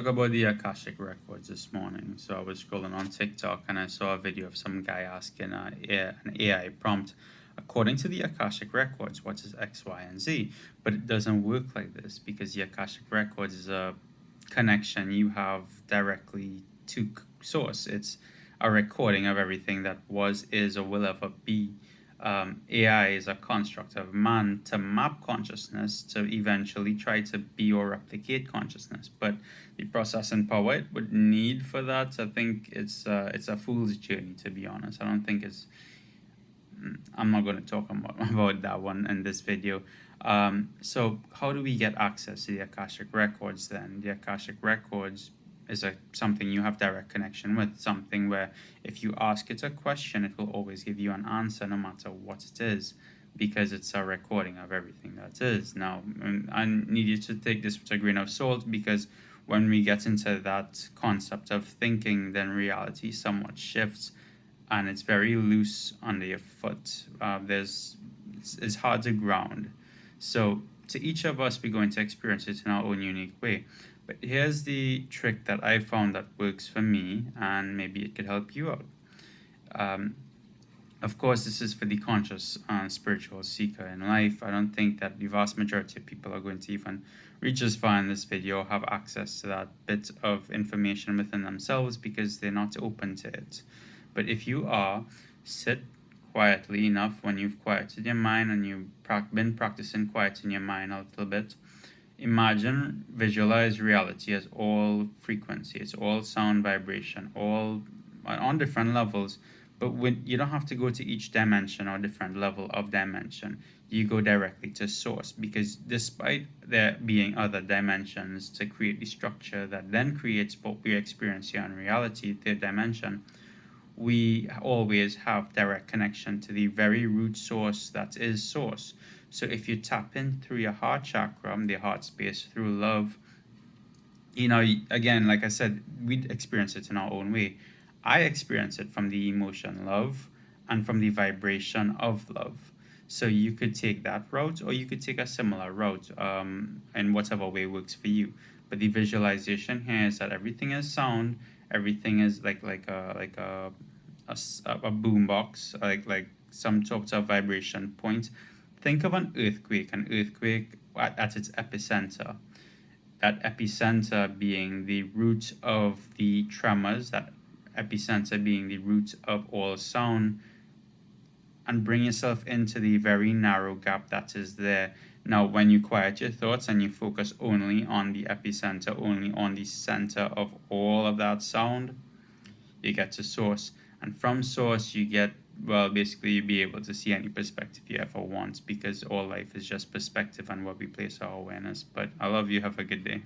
about the Akashic Records this morning. So I was scrolling on TikTok and I saw a video of some guy asking an AI prompt, according to the Akashic Records, what is X, Y, and Z? But it doesn't work like this because the Akashic Records is a connection you have directly to source. It's a recording of everything that was, is, or will ever be. AI is a construct of man to map consciousness to eventually try to be or replicate consciousness. But the processing power it would need for that, I think it's a fool's journey, to be honest. I don't think it's. I'm not going to talk about that one in this video. So how do we get access to the Akashic Records then? The Akashic Records is something you have direct connection with, something where if you ask it a question, it will always give you an answer no matter what it is, because it's a recording of everything that is. Now, I need you to take this with a grain of salt, because when we get into that concept of thinking, then reality somewhat shifts and it's very loose under your foot. It's hard to ground. So to each of us, we're going to experience it in our own unique way. But here's the trick that I found that works for me, and maybe it could help you out. Of course, this is for the conscious and spiritual seeker in life. I don't think that the vast majority of people are going to even reach as far in this video, have access to that bit of information within themselves, because they're not open to it. But if you are, sit quietly enough when you've quieted your mind and you've been practicing quieting your mind a little bit. Imagine, visualize reality as all frequency. It's all sound, vibration, all on different levels. But you don't have to go to each dimension or different level of dimension. You go directly to source, because despite there being other dimensions to create the structure that then creates what we experience here in reality, third dimension, we always have direct connection to the very root source that is source. So if you tap in through your heart chakra, the heart space, through love, again, like I said, we experience it in our own way. I experience it from the emotion love and from the vibration of love. So you could take that route, or you could take a similar route, in whatever way works for you. But the visualization here is that everything is sound, everything is like a boombox, like some sort of vibration point. Think of an earthquake at its epicenter. That epicenter being the root of the tremors, that epicenter being the root of all sound, and bring yourself into the very narrow gap that is there. Now, when you quiet your thoughts and you focus only on the epicenter, only on the center of all of that sound, you get to source. And from source, you get, well, basically, you'll be able to see any perspective you ever want, because all life is just perspective and where we place our awareness. But I love you. Have a good day.